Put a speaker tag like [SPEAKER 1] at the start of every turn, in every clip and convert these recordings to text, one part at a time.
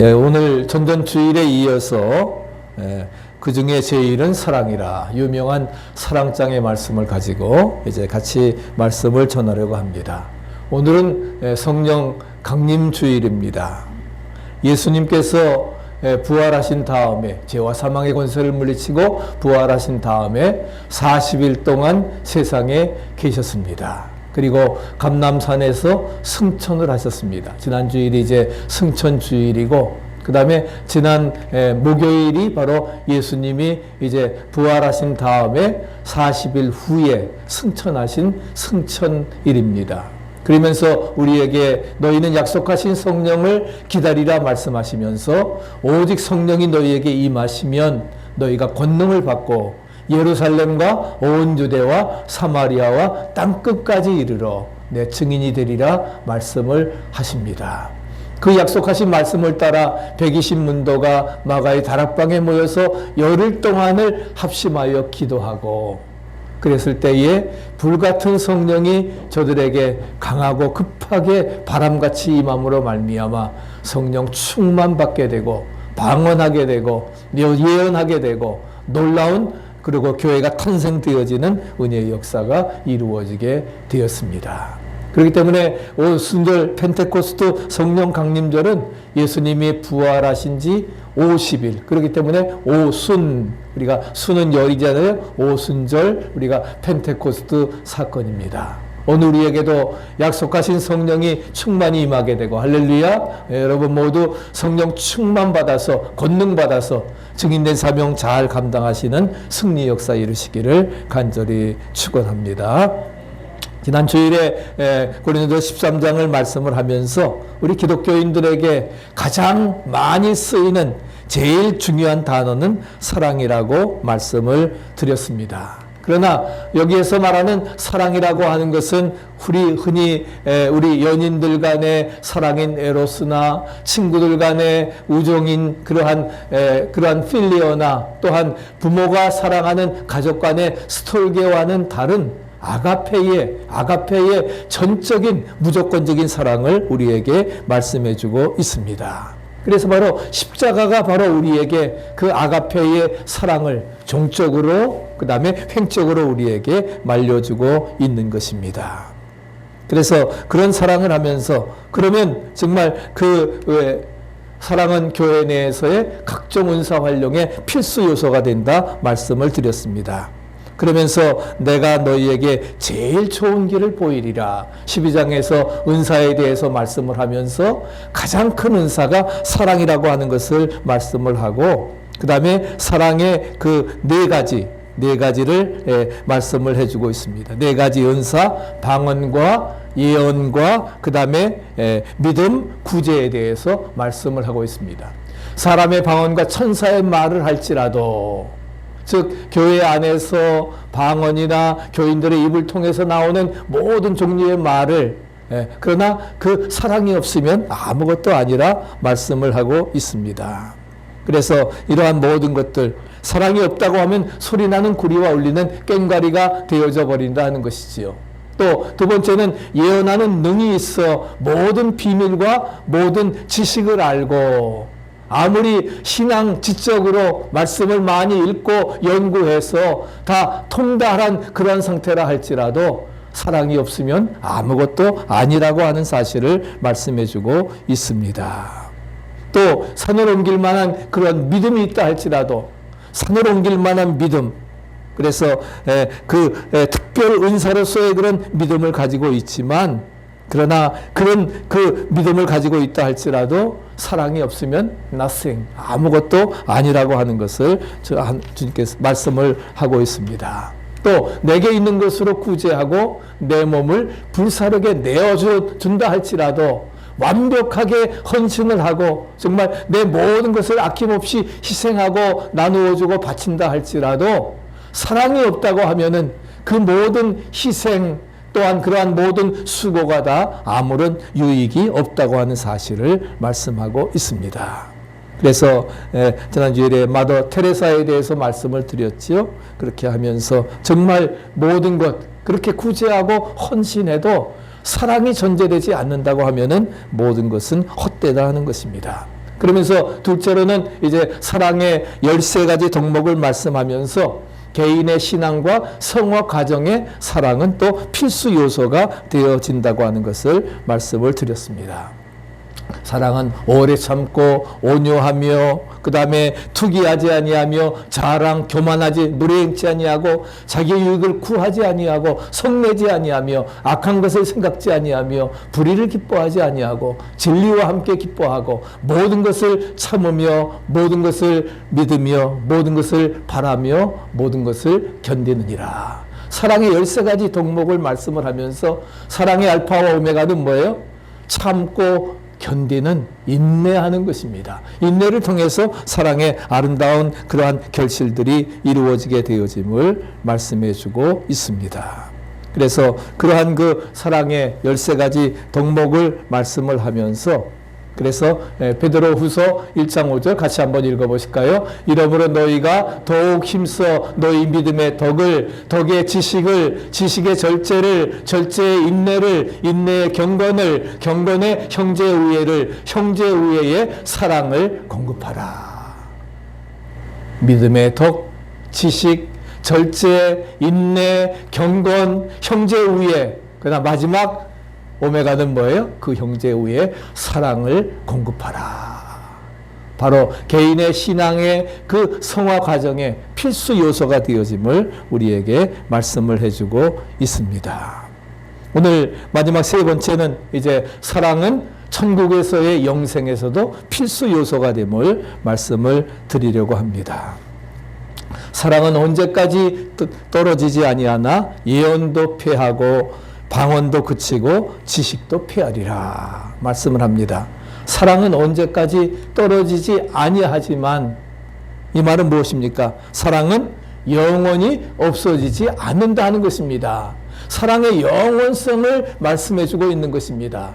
[SPEAKER 1] 오늘 전전주일에 이어서 그 중에 제일은 사랑이라 유명한 사랑장의 말씀을 가지고 이제 같이 말씀을 전하려고 합니다. 오늘은 성령 강림주일입니다. 예수님께서 부활하신 다음에 죄와 사망의 권세를 물리치고 부활하신 다음에 40일 동안 세상에 계셨습니다. 그리고 감람산에서 승천을 하셨습니다. 지난 주일이 이제 승천주일이고, 그 다음에 지난 목요일이 바로 예수님이 이제 부활하신 다음에 40일 후에 승천하신 승천일입니다. 그러면서 우리에게 너희는 약속하신 성령을 기다리라 말씀하시면서 오직 성령이 너희에게 임하시면 너희가 권능을 받고 예루살렘과 온 유대와 사마리아와 땅끝까지 이르러 내 증인이 되리라 말씀을 하십니다. 그 약속하신 말씀을 따라 120문도가 마가의 다락방에 모여서 열흘 동안을 합심하여 기도하고, 그랬을 때에 불같은 성령이 저들에게 강하고 급하게 바람같이 임함으로 말미암아 성령 충만받게 되고 방언하게 되고 예언하게 되고 놀라운, 그리고 교회가 탄생되어지는 은혜의 역사가 이루어지게 되었습니다. 그렇기 때문에 오순절 펜테코스트 성령 강림절은 예수님이 부활하신 지 50일, 그렇기 때문에 오순, 우리가 순은 열이잖아요. 오순절, 우리가 펜테코스트 사건입니다. 오늘 우리에게도 약속하신 성령이 충만히 임하게 되고, 할렐루야. 여러분 모두 성령 충만 받아서 권능 받아서 증인된 사명 잘 감당하시는 승리 역사 이루시기를 간절히 축원합니다. 지난 주일에 고린도서 13장을 말씀을 하면서 우리 기독교인들에게 가장 많이 쓰이는 제일 중요한 단어는 사랑이라고 말씀을 드렸습니다. 그러나 여기에서 말하는 사랑이라고 하는 것은 흔히 우리 연인들 간의 사랑인 에로스나 친구들 간의 우정인 그러한 필리오나 또한 부모가 사랑하는 가족 간의 스톨게와는 다른 아가페의 전적인 무조건적인 사랑을 우리에게 말씀해주고 있습니다. 그래서 바로 십자가가 바로 우리에게 그 아가페의 사랑을 종적으로 그 다음에 횡적으로 우리에게 말려주고 있는 것입니다. 그래서 그런 사랑을 하면서, 그러면 정말 사랑은 교회 내에서의 각종 은사 활용의 필수 요소가 된다 말씀을 드렸습니다. 그러면서 내가 너희에게 제일 좋은 길을 보이리라 12장에서 은사에 대해서 말씀을 하면서 가장 큰 은사가 사랑이라고 하는 것을 말씀을 하고, 그 다음에 사랑의 그 네 가지를 말씀을 해주고 있습니다. 네 가지 은사, 방언과 예언과 그 다음에 믿음, 구제에 대해서 말씀을 하고 있습니다. 사람의 방언과 천사의 말을 할지라도, 즉 교회 안에서 방언이나 교인들의 입을 통해서 나오는 모든 종류의 말을, 그러나 그 사랑이 없으면 아무것도 아니라 말씀을 하고 있습니다. 그래서 이러한 모든 것들, 사랑이 없다고 하면 소리나는 구리와 울리는 꽹과리가 되어져 버린다 하는 것이지요. 또 두 번째는 예언하는 능이 있어 모든 비밀과 모든 지식을 알고, 아무리 신앙 지적으로 말씀을 많이 읽고 연구해서 다 통달한 그런 상태라 할지라도 사랑이 없으면 아무것도 아니라고 하는 사실을 말씀해주고 있습니다. 또 산을 옮길 만한 그런 믿음이 있다 할지라도 산을 옮길 만한 믿음, 그래서 특별 은사로서의 그런 믿음을 가지고 있지만, 그러나 그런 그 믿음을 가지고 있다 할지라도 사랑이 없으면 nothing, 아무것도 아니라고 하는 것을 주님께서 말씀을 하고 있습니다. 또 내게 있는 것으로 구제하고 내 몸을 불사르게 내어준다 할지라도 완벽하게 헌신을 하고 정말 내 모든 것을 아낌없이 희생하고 나누어주고 바친다 할지라도 사랑이 없다고 하면은 그 모든 희생 또한 그러한 모든 수고가 다 아무런 유익이 없다고 하는 사실을 말씀하고 있습니다. 그래서 지난주에 마더 테레사에 대해서 말씀을 드렸지요. 그렇게 하면서 정말 모든 것 그렇게 구제하고 헌신해도 사랑이 전제되지 않는다고 하면은 모든 것은 헛되다 하는 것입니다. 그러면서 둘째로는 이제 사랑의 13가지 덕목을 말씀하면서 개인의 신앙과 성화 과정의 사랑은 또 필수 요소가 되어진다고 하는 것을 말씀을 드렸습니다. 사랑은 오래 참고 온유하며 그 다음에 투기하지 아니하며 자랑 교만하지 무례행치 아니하고 자기 유익을 구하지 아니하고 성내지 아니하며 악한 것을 생각지 아니하며 불의를 기뻐하지 아니하고 진리와 함께 기뻐하고 모든 것을 참으며 모든 것을 믿으며 모든 것을 바라며 모든 것을 견디느니라. 사랑의 13가지 덕목을 말씀을 하면서 사랑의 알파와 오메가는 뭐예요? 참고 견디는 인내하는 것입니다. 인내를 통해서 사랑의 아름다운 그러한 결실들이 이루어지게 되어짐을 말씀해 주고 있습니다. 그래서 그러한 그 사랑의 13가지 덕목을 말씀을 하면서 그래서 베드로후서 1장 5절 같이 한번 읽어보실까요? 이러므로 너희가 더욱 힘써 너희 믿음의 덕을, 덕의 지식을, 지식의 절제를, 절제의 인내를, 인내의 경건을, 경건의 형제 우애를, 형제 우애의 사랑을 공급하라. 믿음의 덕, 지식, 절제, 인내, 경건, 형제 우애. 그다음 마지막 오메가는 뭐예요? 그 형제 우애의 사랑을 공급하라. 바로 개인의 신앙의 그 성화 과정의 필수 요소가 되어짐을 우리에게 말씀을 해주고 있습니다. 오늘 마지막 세 번째는 이제 사랑은 천국에서의 영생에서도 필수 요소가 됨을 말씀을 드리려고 합니다. 사랑은 언제까지 떨어지지 아니하나 예언도 패하고 방언도 그치고 지식도 패하리라 말씀을 합니다. 사랑은 언제까지 떨어지지 아니하지만 이 말은 무엇입니까? 사랑은 영원히 없어지지 않는다 하는 것입니다. 사랑의 영원성을 말씀해 주고 있는 것입니다.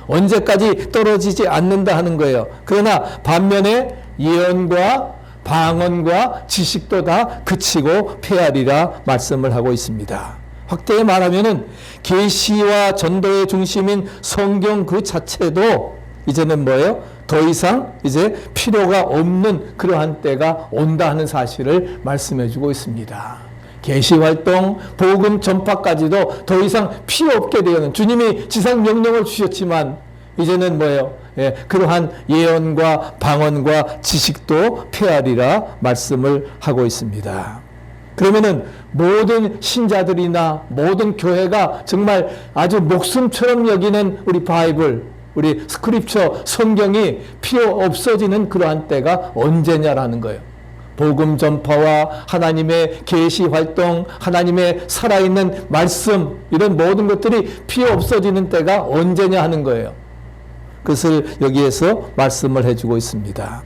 [SPEAKER 1] 언제까지 떨어지지 않는다 하는 거예요. 그러나 반면에 예언과 방언과 지식도 다 그치고 패하리라 말씀을 하고 있습니다. 확대해 말하면은 계시와 전도의 중심인 성경 그 자체도 이제는 뭐예요? 더 이상 이제 필요가 없는 그러한 때가 온다 하는 사실을 말씀해 주고 있습니다. 계시 활동, 복음 전파까지도 더 이상 필요 없게 되는 주님이 지상 명령을 주셨지만 이제는 뭐예요? 그러한 예언과 방언과 지식도 폐하리라 말씀을 하고 있습니다. 그러면은 모든 신자들이나 모든 교회가 정말 아주 목숨처럼 여기는 우리 바이블, 우리 스크립처, 성경이 필요 없어지는 그러한 때가 언제냐라는 거예요. 복음 전파와 하나님의 계시 활동, 하나님의 살아있는 말씀, 이런 모든 것들이 필요 없어지는 때가 언제냐 하는 거예요. 그것을 여기에서 말씀을 해주고 있습니다.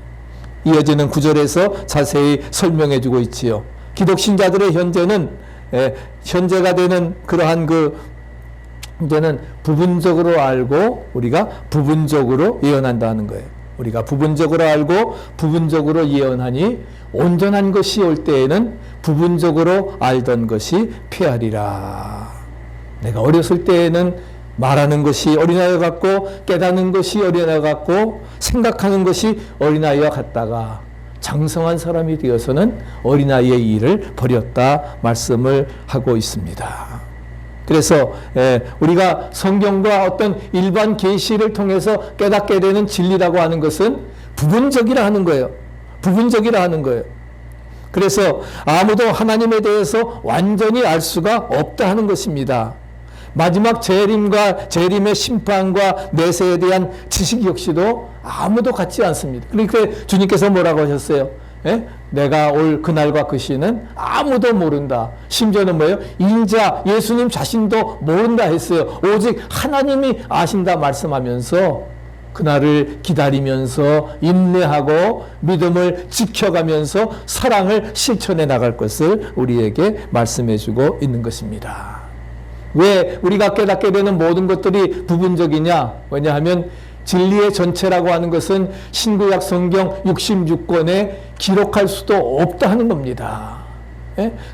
[SPEAKER 1] 이어지는 구절에서 자세히 설명해 주고 있지요. 기독신자들의 현재가 되는 그러한 이제는 부분적으로 알고 우리가 부분적으로 예언한다는 거예요. 우리가 부분적으로 알고 부분적으로 예언하니 온전한 것이 올 때에는 부분적으로 알던 것이 폐하리라. 내가 어렸을 때에는 말하는 것이 어린아이와 같고 깨닫는 것이 어린아이와 같고 생각하는 것이 어린아이와 같다가 장성한 사람이 되어서는 어린아이의 일을 버렸다 말씀을 하고 있습니다. 그래서 우리가 성경과 어떤 일반 계시를 통해서 깨닫게 되는 진리라고 하는 것은 부분적이라 하는 거예요. 부분적이라 하는 거예요. 그래서 아무도 하나님에 대해서 완전히 알 수가 없다 하는 것입니다. 마지막 재림과 재림의 심판과 내세에 대한 지식 역시도 아무도 같지 않습니다. 그러니까 주님께서 뭐라고 하셨어요? 내가 올 그날과 그 시는 아무도 모른다. 심지어는 뭐예요? 인자 예수님 자신도 모른다 했어요. 오직 하나님이 아신다 말씀하면서 그날을 기다리면서 인내하고 믿음을 지켜가면서 사랑을 실천해 나갈 것을 우리에게 말씀해 주고 있는 것입니다. 왜 우리가 깨닫게 되는 모든 것들이 부분적이냐? 왜냐하면 진리의 전체라고 하는 것은 신구약 성경 66권에 기록할 수도 없다 하는 겁니다.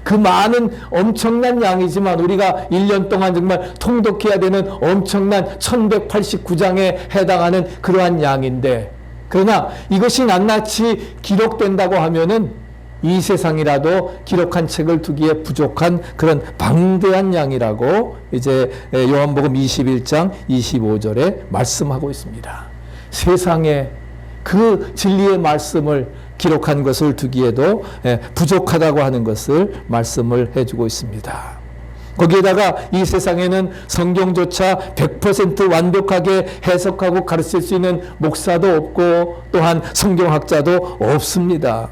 [SPEAKER 1] 그 많은 엄청난 양이지만 우리가 1년 동안 정말 통독해야 되는 엄청난 1189장에 해당하는 그러한 양인데 그러나 이것이 낱낱이 기록된다고 하면은 이 세상이라도 기록한 책을 두기에 부족한 그런 방대한 양이라고 이제 요한복음 21장 25절에 말씀하고 있습니다. 세상에 그 진리의 말씀을 기록한 것을 두기에도 부족하다고 하는 것을 말씀을 해주고 있습니다. 거기에다가 이 세상에는 성경조차 100% 완벽하게 해석하고 가르칠 수 있는 목사도 없고 또한 성경학자도 없습니다.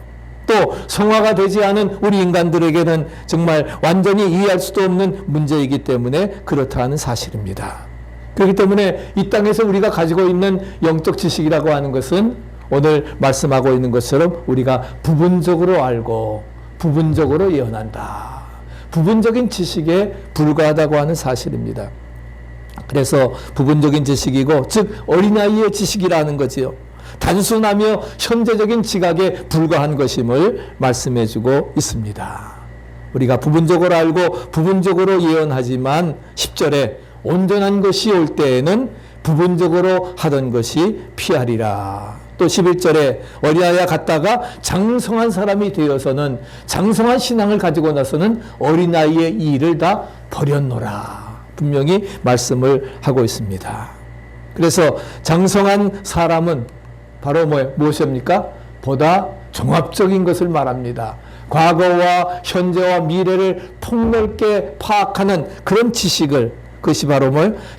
[SPEAKER 1] 또 성화가 되지 않은 우리 인간들에게는 정말 완전히 이해할 수도 없는 문제이기 때문에 그렇다는 사실입니다. 그렇기 때문에 이 땅에서 우리가 가지고 있는 영적 지식이라고 하는 것은 오늘 말씀하고 있는 것처럼 우리가 부분적으로 알고 부분적으로 예언한다. 부분적인 지식에 불과하다고 하는 사실입니다. 그래서 부분적인 지식이고 즉 어린아이의 지식이라는 거지요. 단순하며 현재적인 지각에 불과한 것임을 말씀해주고 있습니다. 우리가 부분적으로 알고 부분적으로 예언하지만 10절에 온전한 것이 올 때에는 부분적으로 하던 것이 피하리라. 또 11절에 어린아이와 같다가 장성한 사람이 되어서는 장성한 신앙을 가지고 나서는 어린아이의 일을 다 버렸노라. 분명히 말씀을 하고 있습니다. 그래서 장성한 사람은 바로 무엇입니까? 보다 종합적인 것을 말합니다. 과거와 현재와 미래를 폭넓게 파악하는 그런 지식을 그것이 바로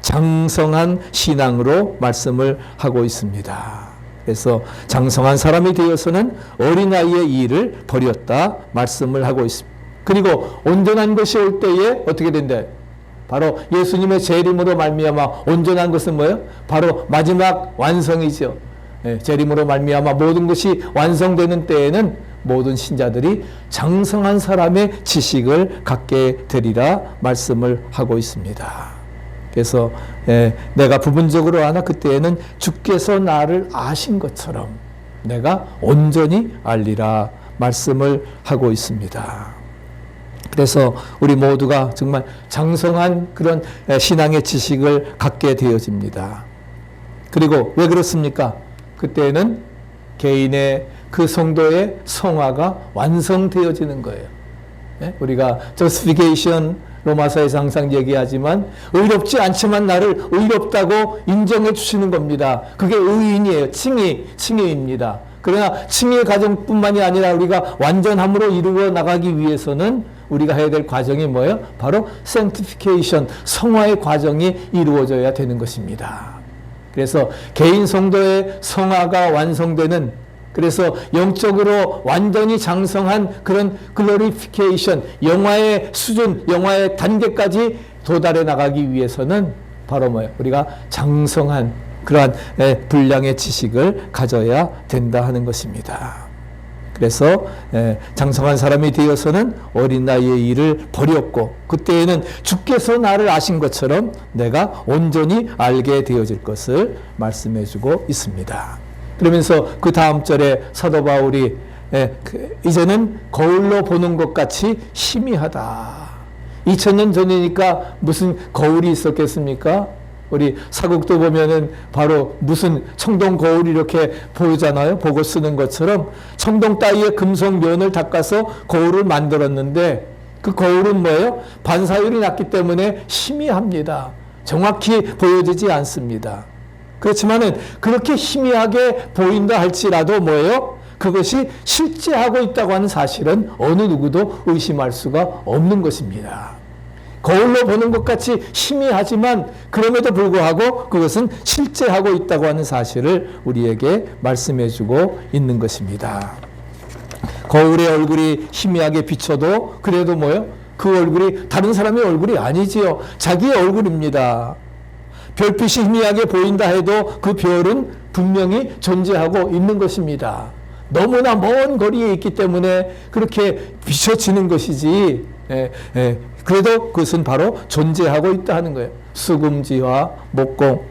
[SPEAKER 1] 장성한 신앙으로 말씀을 하고 있습니다. 그래서 장성한 사람이 되어서는 어린아이의 일을 버렸다 말씀을 하고 있습니다. 그리고 온전한 것이 올 때에 어떻게 된대? 바로 예수님의 재림으로 말미암아 온전한 것은 뭐예요? 바로 마지막 완성이죠. 재림으로 말미암아 모든 것이 완성되는 때에는 모든 신자들이 장성한 사람의 지식을 갖게 되리라 말씀을 하고 있습니다. 그래서 내가 부분적으로 아나 그때에는 주께서 나를 아신 것처럼 내가 온전히 알리라 말씀을 하고 있습니다. 그래서 우리 모두가 정말 장성한 그런 신앙의 지식을 갖게 되어집니다. 그리고 왜 그렇습니까? 그때는 개인의 그 성도의 성화가 완성되어지는 거예요. 우리가 justification 로마서에서 항상 얘기하지만 의롭지 않지만 나를 의롭다고 인정해 주시는 겁니다. 그게 의인이에요. 칭의입니다. 그러나 칭의의 과정뿐만이 아니라 우리가 완전함으로 이루어 나가기 위해서는 우리가 해야 될 과정이 뭐예요? 바로 sanctification, 성화의 과정이 이루어져야 되는 것입니다. 그래서 개인 성도의 성화가 완성되는, 그래서 영적으로 완전히 장성한 그런 글로리피케이션, 영화의 수준, 영화의 단계까지 도달해 나가기 위해서는 바로 뭐예요? 우리가 장성한 그러한 분량의 지식을 가져야 된다 하는 것입니다. 그래서 장성한 사람이 되어서는 어린 나이의 일을 버렸고 그때에는 주께서 나를 아신 것처럼 내가 온전히 알게 되어질 것을 말씀해 주고 있습니다. 그러면서 그 다음 절에 사도 바울이 이제는 거울로 보는 것 같이 희미하다. 2000년 전이니까 무슨 거울이 있었겠습니까? 우리 사국도 보면은 바로 무슨 청동 거울이 이렇게 보이잖아요. 보고 쓰는 것처럼 청동 따위의 금속 면을 닦아서 거울을 만들었는데 그 거울은 뭐예요? 반사율이 낮기 때문에 희미합니다. 정확히 보여지지 않습니다. 그렇지만은 그렇게 희미하게 보인다 할지라도 뭐예요? 그것이 실제하고 있다고 하는 사실은 어느 누구도 의심할 수가 없는 것입니다. 거울로 보는 것 같이 희미하지만 그럼에도 불구하고 그것은 실제하고 있다고 하는 사실을 우리에게 말씀해 주고 있는 것입니다. 거울의 얼굴이 희미하게 비춰도 그래도 뭐예요? 그 얼굴이 다른 사람의 얼굴이 아니지요. 자기의 얼굴입니다. 별빛이 희미하게 보인다 해도 그 별은 분명히 존재하고 있는 것입니다. 너무나 먼 거리에 있기 때문에 그렇게 비춰지는 것이지 그래도 그것은 바로 존재하고 있다 하는 거예요. 수금지와 목공,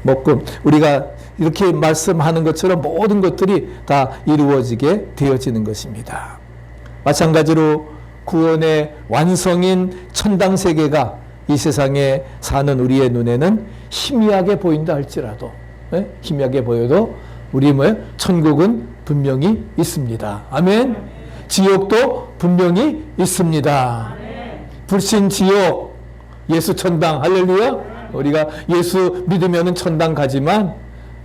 [SPEAKER 1] 목금. 우리가 이렇게 말씀하는 것처럼 모든 것들이 다 이루어지게 되어지는 것입니다. 마찬가지로 구원의 완성인 천당 세계가 이 세상에 사는 우리의 눈에는 희미하게 보인다 할지라도 희미하게 보여도 우리 천국은 분명히 있습니다. 아멘. 지옥도 분명히 있습니다. 불신 지옥, 예수 천당. 할렐루야. 우리가 예수 믿으면 천당 가지만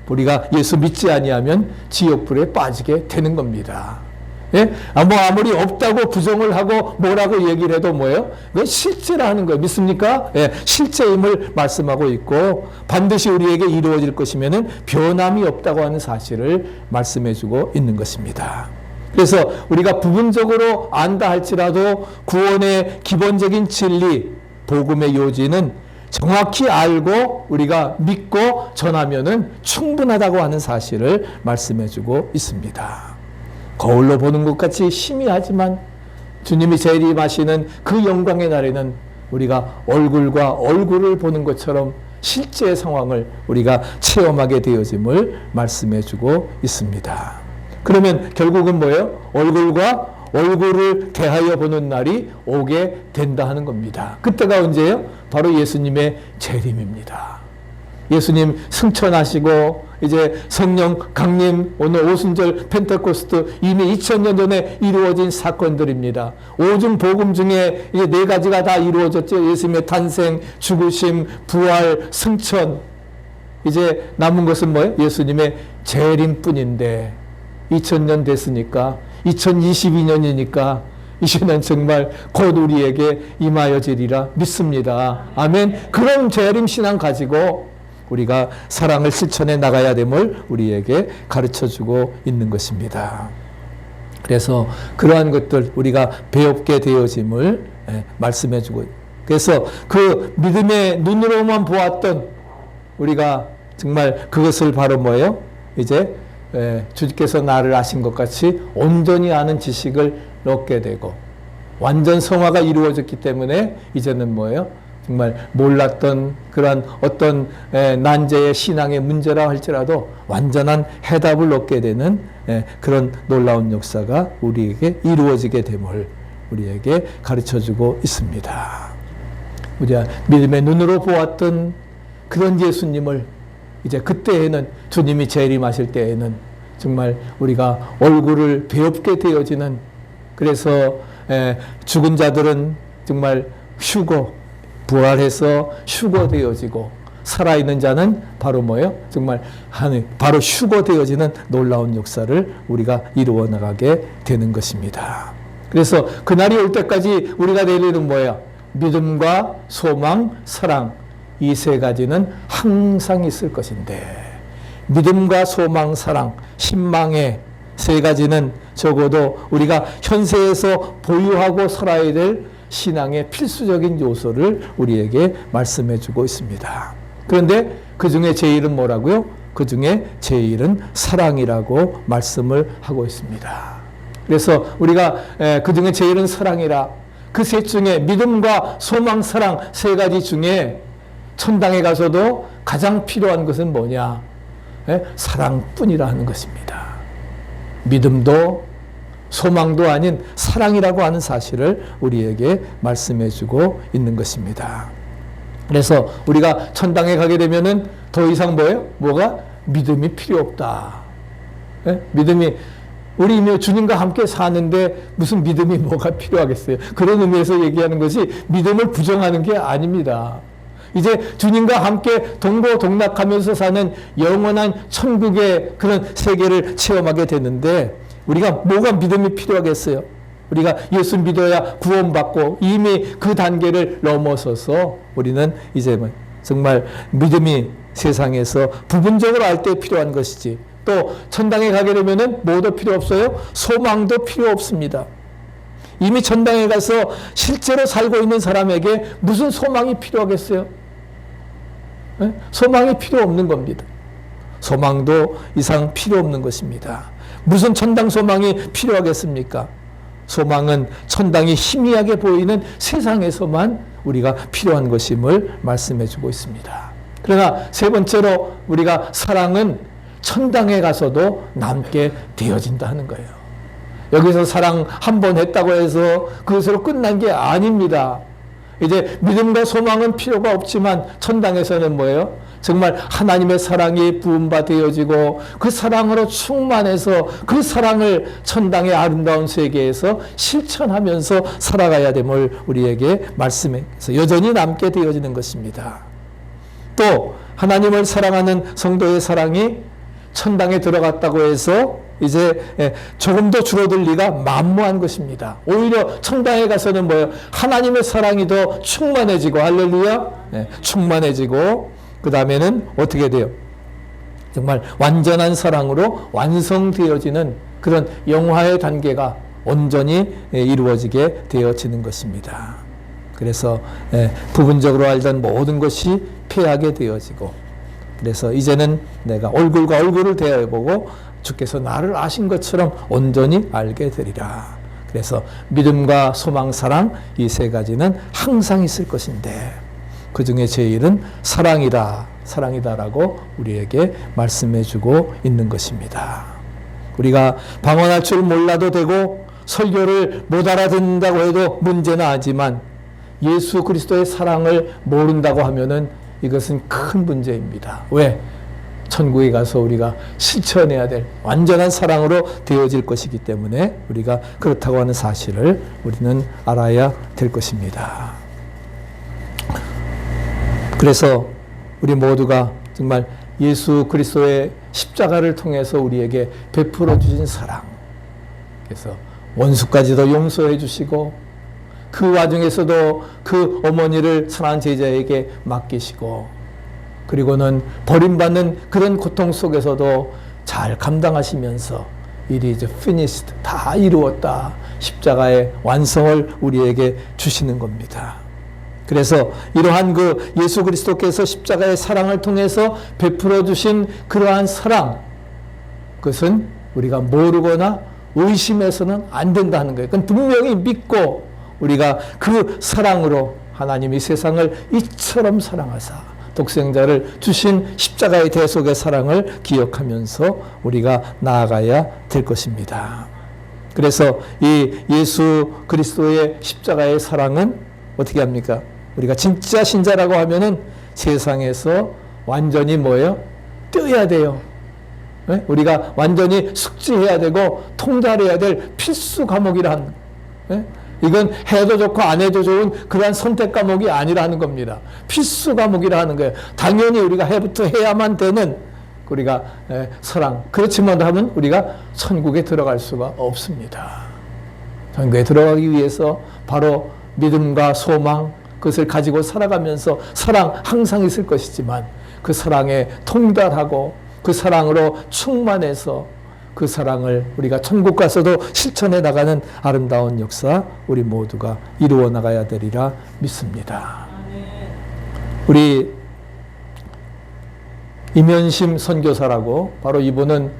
[SPEAKER 1] 우리가 예수 믿지 아니하면 지옥불에 빠지게 되는 겁니다. 예? 아무리 없다고 부정을 하고 뭐라고 얘기를 해도 그건 실제라는 거예요. 믿습니까? 예, 실제임을 말씀하고 있고 반드시 우리에게 이루어질 것이면은 변함이 없다고 하는 사실을 말씀해주고 있는 것입니다. 그래서 우리가 부분적으로 안다 할지라도 구원의 기본적인 진리, 복음의 요지는 정확히 알고 우리가 믿고 전하면은 충분하다고 하는 사실을 말씀해주고 있습니다. 거울로 보는 것 같이 희미하지만 주님이 재림하시는 그 영광의 날에는 우리가 얼굴과 얼굴을 보는 것처럼 실제 상황을 우리가 체험하게 되어짐을 말씀해주고 있습니다. 그러면 결국은 얼굴과 얼굴을 대하여 보는 날이 오게 된다 하는 겁니다. 그때가 언제예요? 바로 예수님의 재림입니다. 예수님 승천하시고 이제 성령 강림, 오늘 오순절 펜테코스트 이미 2000년 전에 이루어진 사건들입니다. 오중 복음 중에 이제 4가지가 다 이루어졌죠. 예수님의 탄생, 죽으심, 부활, 승천. 이제 남은 것은 예수님의 재림뿐인데 2000년 됐으니까 2022년이니까 이제는 정말 곧 우리에게 임하여지리라 믿습니다. 아멘. 그런 재림 신앙 가지고 우리가 사랑을 실천해 나가야 됨을 우리에게 가르쳐주고 있는 것입니다. 그래서 그러한 것들 우리가 배웁게 되어짐을 말씀해주고, 그래서 그 믿음의 눈으로만 보았던 우리가 정말 그것을 바로 이제 주께서 나를 아신 것 같이 온전히 아는 지식을 얻게 되고 완전 성화가 이루어졌기 때문에 이제는 정말 몰랐던 그러한 어떤 난제의 신앙의 문제라 할지라도 완전한 해답을 얻게 되는 그런 놀라운 역사가 우리에게 이루어지게 됨을 우리에게 가르쳐주고 있습니다. 우리가 믿음의 눈으로 보았던 그런 예수님을 이제 그때에는 주님이 재림하실 때에는 정말 우리가 얼굴을 배웁게 되어지는, 그래서 죽은 자들은 정말 휴거, 부활해서 휴거되어지고 살아있는 자는 바로 정말 바로 휴거되어지는 놀라운 역사를 우리가 이루어 나가게 되는 것입니다. 그래서 그날이 올 때까지 우리가 내리는 믿음과 소망, 사랑, 이 3가지는 항상 있을 것인데 믿음과 소망, 사랑, 신망의 3가지는 적어도 우리가 현세에서 보유하고 살아야 될 신앙의 필수적인 요소를 우리에게 말씀해 주고 있습니다. 그런데 그 중에 제일은 뭐라고요? 그 중에 제일은 사랑이라고 말씀을 하고 있습니다. 그래서 우리가 그 중에 제일은 사랑이라, 그 셋 중에 믿음과 소망, 사랑 3가지 중에 천당에 가서도 가장 필요한 것은 뭐냐? 사랑뿐이라는 것입니다. 믿음도 소망도 아닌 사랑이라고 하는 사실을 우리에게 말씀해주고 있는 것입니다. 그래서 우리가 천당에 가게 되면은 더 이상 뭐가? 믿음이 필요 없다. 믿음이, 우리 이미 주님과 함께 사는데 무슨 믿음이 뭐가 필요하겠어요? 그런 의미에서 얘기하는 것이 믿음을 부정하는 게 아닙니다. 이제 주님과 함께 동고동락하면서 사는 영원한 천국의 그런 세계를 체험하게 되는데 우리가 뭐가 믿음이 필요하겠어요? 우리가 예수 믿어야 구원받고 이미 그 단계를 넘어서서 우리는 이제 정말 믿음이 세상에서 부분적으로 알 때 필요한 것이지, 또 천당에 가게 되면은 뭐도 필요 없어요? 소망도 필요 없습니다. 이미 천당에 가서 실제로 살고 있는 사람에게 무슨 소망이 필요하겠어요? 소망이 필요 없는 겁니다. 소망도 이상 필요 없는 것입니다. 무슨 천당 소망이 필요하겠습니까? 소망은 천당이 희미하게 보이는 세상에서만 우리가 필요한 것임을 말씀해 주고 있습니다. 그러나 3번째로 우리가 사랑은 천당에 가서도 남게 되어진다 하는 거예요. 여기서 사랑 한 번 했다고 해서 그것으로 끝난 게 아닙니다. 이제 믿음과 소망은 필요가 없지만 천당에서는 뭐예요? 정말 하나님의 사랑이 부음바 되어지고 그 사랑으로 충만해서 그 사랑을 천당의 아름다운 세계에서 실천하면서 살아가야 됨을 우리에게 말씀해서 여전히 남게 되어지는 것입니다. 또 하나님을 사랑하는 성도의 사랑이 천당에 들어갔다고 해서 이제 조금 더 줄어들 리가 만무한 것입니다. 오히려 천당에 가서는 뭐예요? 하나님의 사랑이 더 충만해지고, 할렐루야, 충만해지고, 그 다음에는 어떻게 돼요? 정말 완전한 사랑으로 완성되어지는 그런 영화의 단계가 온전히 이루어지게 되어지는 것입니다. 그래서 부분적으로 알던 모든 것이 패하게 되어지고, 그래서 이제는 내가 얼굴과 얼굴을 대해보고 주께서 나를 아신 것처럼 온전히 알게 되리라. 그래서 믿음과 소망, 사랑, 이 세 가지는 항상 있을 것인데 그 중에 제일은 사랑이다, 사랑이다라고 우리에게 말씀해주고 있는 것입니다. 우리가 방언할 줄 몰라도 되고 설교를 못 알아듣는다고 해도 문제는 아니지만 예수 그리스도의 사랑을 모른다고 하면은 이것은 큰 문제입니다. 왜? 천국에 가서 우리가 실천해야 될 완전한 사랑으로 되어질 것이기 때문에 우리가 그렇다고 하는 사실을 우리는 알아야 될 것입니다. 그래서 우리 모두가 정말 예수 그리스도의 십자가를 통해서 우리에게 베풀어 주신 사랑, 그래서 원수까지도 용서해 주시고 그 와중에서도 그 어머니를 선한 제자에게 맡기시고, 그리고는 버림받는 그런 고통 속에서도 잘 감당하시면서 It is finished, 다 이루었다, 십자가의 완성을 우리에게 주시는 겁니다. 그래서 이러한 그 예수 그리스도께서 십자가의 사랑을 통해서 베풀어 주신 그러한 사랑, 그것은 우리가 모르거나 의심해서는 안 된다는 거예요. 그건 분명히 믿고 우리가 그 사랑으로 하나님이 세상을 이처럼 사랑하사 독생자를 주신 십자가의 대속의 사랑을 기억하면서 우리가 나아가야 될 것입니다. 그래서 이 예수 그리스도의 십자가의 사랑은 어떻게 합니까? 우리가 진짜 신자라고 하면은 세상에서 완전히 뭐예요? 뛰어야 돼요. 네? 우리가 완전히 숙지해야 되고 통달해야 될 필수 과목이란, 네? 이건 해도 좋고 안 해도 좋은 그러한 선택 과목이 아니라는 겁니다. 필수 과목이라 하는 거예요. 당연히 우리가 해부터 해야만 되는 우리가 사랑. 그렇지만 하면 우리가 천국에 들어갈 수가 없습니다. 천국에 들어가기 위해서 바로 믿음과 소망, 그것을 가지고 살아가면서 사랑 항상 있을 것이지만 그 사랑에 통달하고 그 사랑으로 충만해서 그 사랑을 우리가 천국 가서도 실천해 나가는 아름다운 역사 우리 모두가 이루어 나가야 되리라 믿습니다. 우리 임현심 선교사라고, 바로 이분은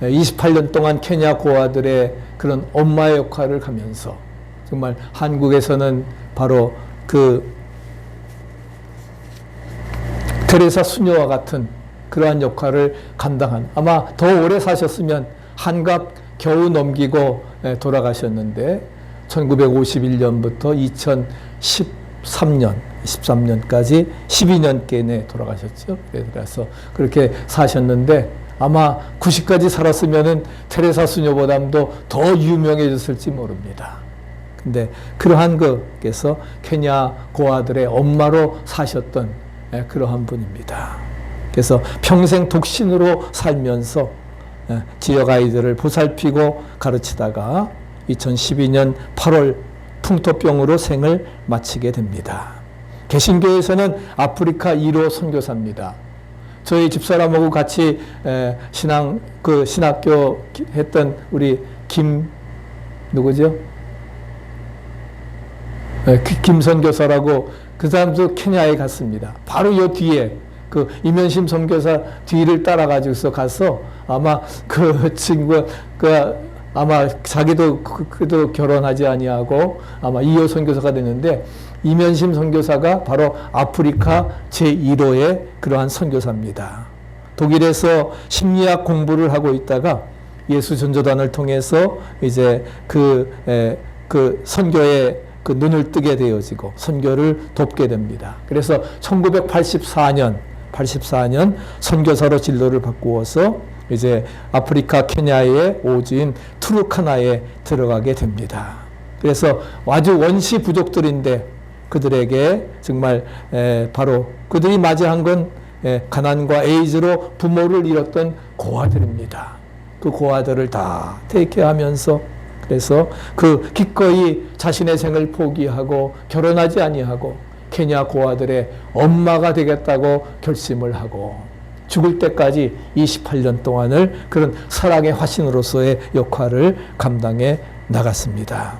[SPEAKER 1] 28년 동안 케냐 고아들의 그런 엄마의 역할을 하면서 정말 한국에서는 바로 그 테레사 수녀와 같은 그러한 역할을 감당한, 아마 더 오래 사셨으면 한갑 겨우 넘기고 돌아가셨는데 1951년부터 2013년까지 12년께 돌아가셨죠. 그래서 그렇게 사셨는데 아마 90까지 살았으면은 테레사 수녀보다도 더 유명해졌을지 모릅니다. 근데 그러한 것께서 케냐 고아들의 엄마로 사셨던 그러한 분입니다. 그래서 평생 독신으로 살면서 지역 아이들을 보살피고 가르치다가 2012년 8월 풍토병으로 생을 마치게 됩니다. 개신교에서는 아프리카 1호 선교사입니다. 저희 집사람하고 같이 신학교 했던 우리 누구죠? 김 선교사라고, 그 사람도 케냐에 갔습니다. 바로 이 뒤에 그 임현심 선교사 뒤를 따라가지고서 가서 아마 그 친구가 아마 자기도 그도 결혼하지 아니하고 아마 2호 선교사가 됐는데, 임현심 선교사가 바로 아프리카 제1호의 그러한 선교사입니다. 독일에서 심리학 공부를 하고 있다가 예수 전도단을 통해서 이제 그 선교의 그 눈을 뜨게 되어지고 선교를 돕게 됩니다. 그래서 1984년 선교사로 진로를 바꾸어서 이제 아프리카 케냐의 오지인 투르카나에 들어가게 됩니다. 그래서 아주 원시 부족들인데 그들에게 정말 바로 그들이 맞이한 건 가난과 에이즈로 부모를 잃었던 고아들입니다. 그 고아들을 다 테이크하면서 그래서 그 기꺼이 자신의 생을 포기하고 결혼하지 아니하고 케냐 고아들의 엄마가 되겠다고 결심을 하고 죽을 때까지 28년 동안을 그런 사랑의 화신으로서의 역할을 감당해 나갔습니다.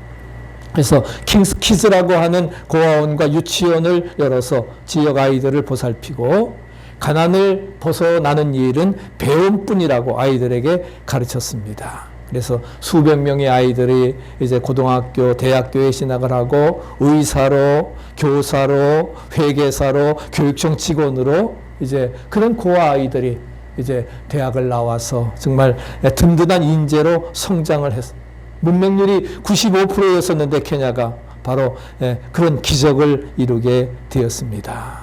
[SPEAKER 1] 그래서 킹스 키즈라고 하는 고아원과 유치원을 열어서 지역 아이들을 보살피고 가난을 벗어나는 일은 배움뿐이라고 아이들에게 가르쳤습니다. 그래서 수백 명의 아이들이 이제 고등학교, 대학교에 진학을 하고 의사로, 교사로, 회계사로, 교육청 직원으로 이제 그런 고아 아이들이 이제 대학을 나와서 정말 든든한 인재로 성장을 했습니다. 문맹률이 95%였었는데 케냐가 바로 그런 기적을 이루게 되었습니다.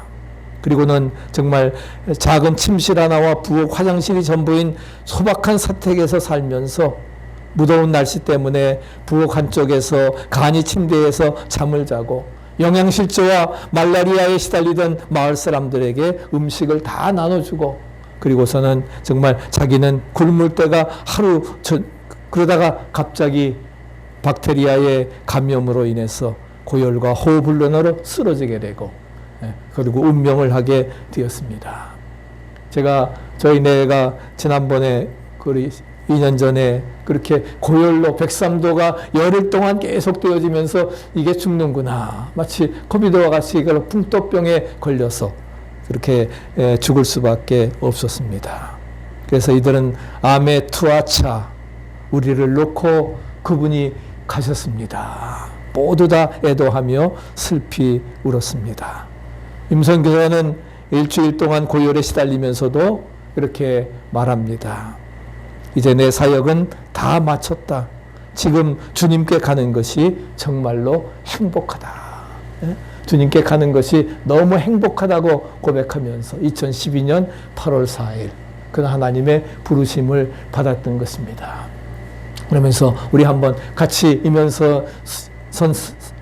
[SPEAKER 1] 그리고는 정말 작은 침실 하나와 부엌, 화장실이 전부인 소박한 사택에서 살면서 무더운 날씨 때문에 부엌 한쪽에서 간이 침대에서 잠을 자고 영양실조와 말라리아에 시달리던 마을 사람들에게 음식을 다 나눠주고 그리고서는 정말 자기는 굶을 때가 그러다가 갑자기 박테리아의 감염으로 인해서 고열과 호흡곤란으로 쓰러지게 되고 그리고 운명을 하게 되었습니다. 저희 내가 지난번에 2년 전에 그렇게 고열로 103도가 열흘 동안 계속 되어지면서 이게 죽는구나. 마치 코비드와 같이 풍토병에 걸려서 그렇게 죽을 수밖에 없었습니다. 그래서 이들은 아메 투아차 우리를 놓고 그분이 가셨습니다. 모두 다 애도하며 슬피 울었습니다. 임선교사는 일주일 동안 고열에 시달리면서도 이렇게 말합니다. 이제 내 사역은 다 마쳤다. 지금 주님께 가는 것이 정말로 행복하다. 주님께 가는 것이 너무 행복하다고 고백하면서 2012년 8월 4일 그 하나님의 부르심을 받았던 것입니다. 그러면서 우리 한번 같이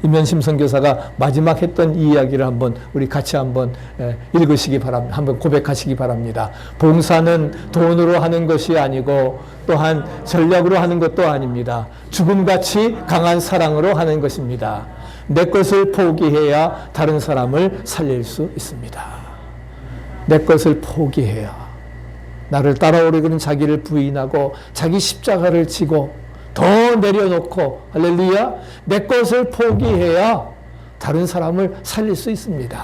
[SPEAKER 1] 임현심 선교사가 마지막 했던 이 이야기를 한번 우리 같이 한번 읽으시기 바랍니다. 한번 고백하시기 바랍니다. 봉사는 돈으로 하는 것이 아니고 또한 전략으로 하는 것도 아닙니다. 죽음같이 강한 사랑으로 하는 것입니다. 내 것을 포기해야 다른 사람을 살릴 수 있습니다. 내 것을 포기해야 나를 따라오려는 자기를 부인하고 자기 십자가를 지고 더 내려놓고 할렐루야 내 것을 포기해야 다른 사람을 살릴 수 있습니다.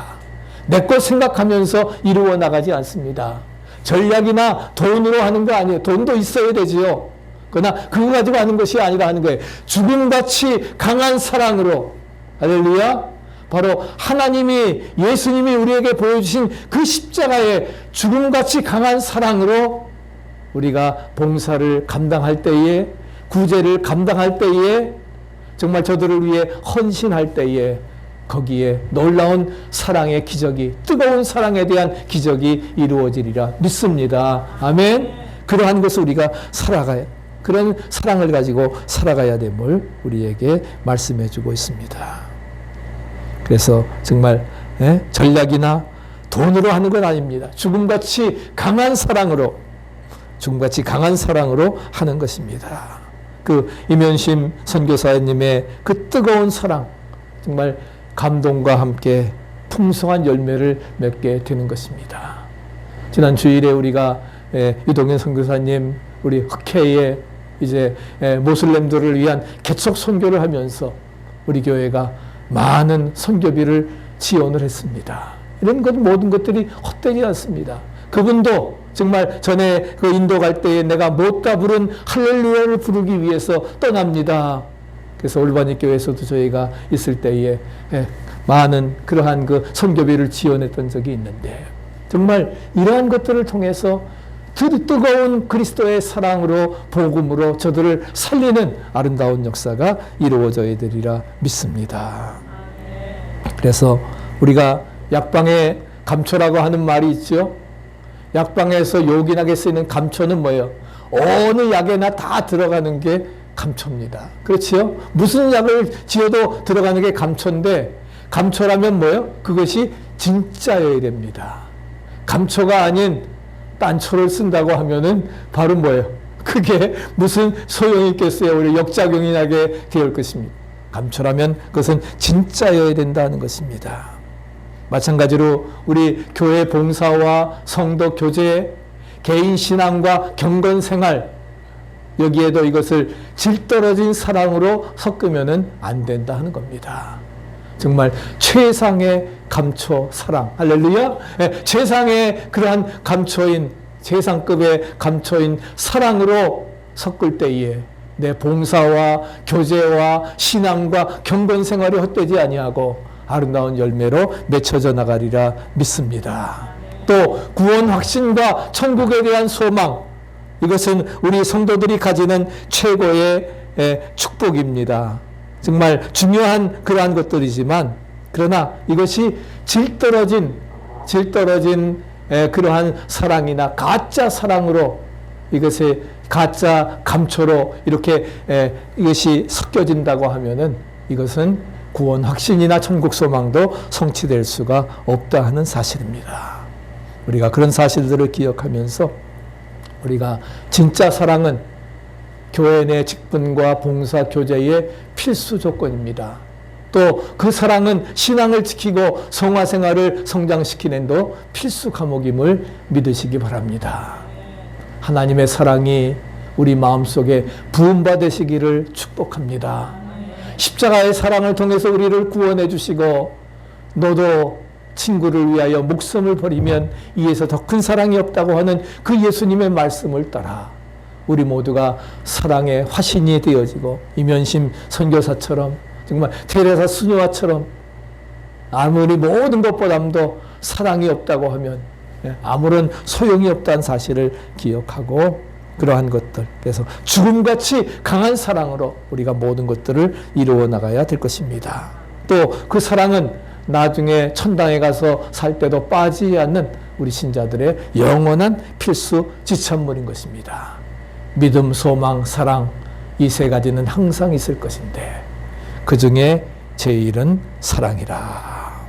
[SPEAKER 1] 내 것 생각하면서 이루어 나가지 않습니다. 전략이나 돈으로 하는 거 아니에요. 돈도 있어야 되지요. 그러나 그거 가지고 하는 것이 아니라 하는 거예요. 죽음같이 강한 사랑으로 할렐루야 바로 하나님이 예수님이 우리에게 보여주신 그 십자가의 죽음같이 강한 사랑으로 우리가 봉사를 감당할 때에 구제를 감당할 때에 정말 저들을 위해 헌신할 때에 거기에 놀라운 사랑의 기적이 뜨거운 사랑에 대한 기적이 이루어지리라 믿습니다. 아멘. 그러한 것을 우리가 살아가야 그런 사랑을 가지고 살아가야 됨을 우리에게 말씀해 주고 있습니다. 그래서 정말 전략이나 돈으로 하는 건 아닙니다. 죽음같이 강한 사랑으로 하는 것입니다. 그 임현심 선교사님의 그 뜨거운 사랑 정말 감동과 함께 풍성한 열매를 맺게 되는 것입니다. 지난 주일에 우리가 이동현 선교사님 우리 흑해에 이제 모슬렘들을 위한 개척 선교를 하면서 우리 교회가 많은 선교비를 지원을 했습니다. 이런 모든 것들이 헛되지 않습니다. 그분도 정말 전에 그 인도 갈 때에 내가 못다 부른 할렐루야를 부르기 위해서 떠납니다. 그래서 올바니 교회에서도 저희가 있을 때에 많은 그러한 그 선교비를 지원했던 적이 있는데 정말 이러한 것들을 통해서 뜨거운 그리스도의 사랑으로 복음으로 저들을 살리는 아름다운 역사가 이루어져야 되리라 믿습니다. 그래서 우리가 약방의 감초라고 하는 말이 있죠. 약방에서 요긴하게 쓰이는 감초는 뭐예요? 어느 약에나 다 들어가는 게 감초입니다. 그렇지요? 무슨 약을 지어도 들어가는 게 감초인데, 감초라면 뭐예요? 그것이 진짜여야 됩니다. 감초가 아닌 딴초를 쓴다고 하면은 바로 뭐예요? 그게 무슨 소용이 있겠어요? 우리 역작용이 나게 되올 것입니다. 감초라면 그것은 진짜여야 된다는 것입니다. 마찬가지로 우리 교회 봉사와 성도 교제, 개인 신앙과 경건 생활, 여기에도 이것을 질 떨어진 사랑으로 섞으면은 안 된다 하는 겁니다. 정말 최상의 감초 사랑, 할렐루야. 최상의 그러한 감초인, 최상급의 감초인 사랑으로 섞을 때에 내 봉사와 교제와 신앙과 경건 생활이 헛되지 아니하고 아름다운 열매로 맺혀져 나가리라 믿습니다. 또 구원 확신과 천국에 대한 소망, 이것은 우리 성도들이 가지는 최고의 축복입니다. 정말 중요한 그러한 것들이지만, 그러나 이것이 질 떨어진 그러한 사랑이나 가짜 사랑으로, 이것이 가짜 감초로 이렇게 이것이 섞여진다고 하면은 이것은 구원 확신이나 천국 소망도 성취될 수가 없다 하는 사실입니다. 우리가 그런 사실들을 기억하면서 우리가 진짜 사랑은 교회 내 직분과 봉사 교제의 필수 조건입니다. 또 그 사랑은 신앙을 지키고 성화 생활을 성장시키는 도 필수 과목임을 믿으시기 바랍니다. 하나님의 사랑이 우리 마음속에 부음받으시기를 축복합니다. 십자가의 사랑을 통해서 우리를 구원해 주시고, 너도 친구를 위하여 목숨을 버리면 이에서 더 큰 사랑이 없다고 하는 그 예수님의 말씀을 따라 우리 모두가 사랑의 화신이 되어지고, 이면심 선교사처럼, 정말 테레사 수녀와처럼 아무리 모든 것보다도 사랑이 없다고 하면 아무런 소용이 없다는 사실을 기억하고, 그러한 것들, 그래서 죽음같이 강한 사랑으로 우리가 모든 것들을 이루어 나가야 될 것입니다. 또 그 사랑은 나중에 천당에 가서 살 때도 빠지지 않는 우리 신자들의 영원한 필수 지참물인 것입니다. 믿음, 소망, 사랑, 이 세 가지는 항상 있을 것인데 그 중에 제일은 사랑이라.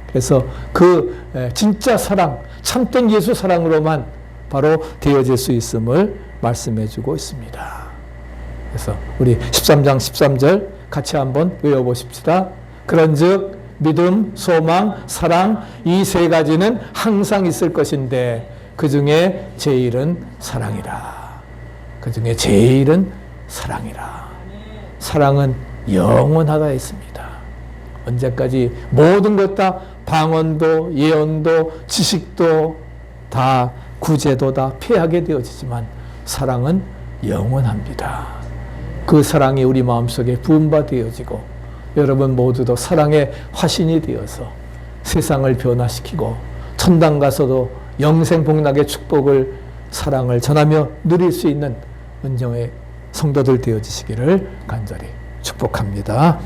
[SPEAKER 1] 그래서 그 진짜 사랑, 참된 예수 사랑으로만 바로 되어질 수 있음을 말씀해 주고 있습니다. 그래서 우리 13장 13절 같이 한번 외워보십시다. 그런즉 믿음, 소망, 사랑, 이 세 가지는 항상 있을 것인데 그 중에 제일은 사랑이라. 그 중에 제일은 사랑이라. 사랑은 영원하다 했습니다. 언제까지 모든 것 다 방언도 예언도 지식도 다 구제도 다 패하게 되어지지만 사랑은 영원합니다. 그 사랑이 우리 마음속에 부음받아지고 여러분 모두도 사랑의 화신이 되어서 세상을 변화시키고 천당 가서도 영생복락의 축복을, 사랑을 전하며 누릴 수 있는 은정의 성도들 되어지시기를 간절히 축복합니다.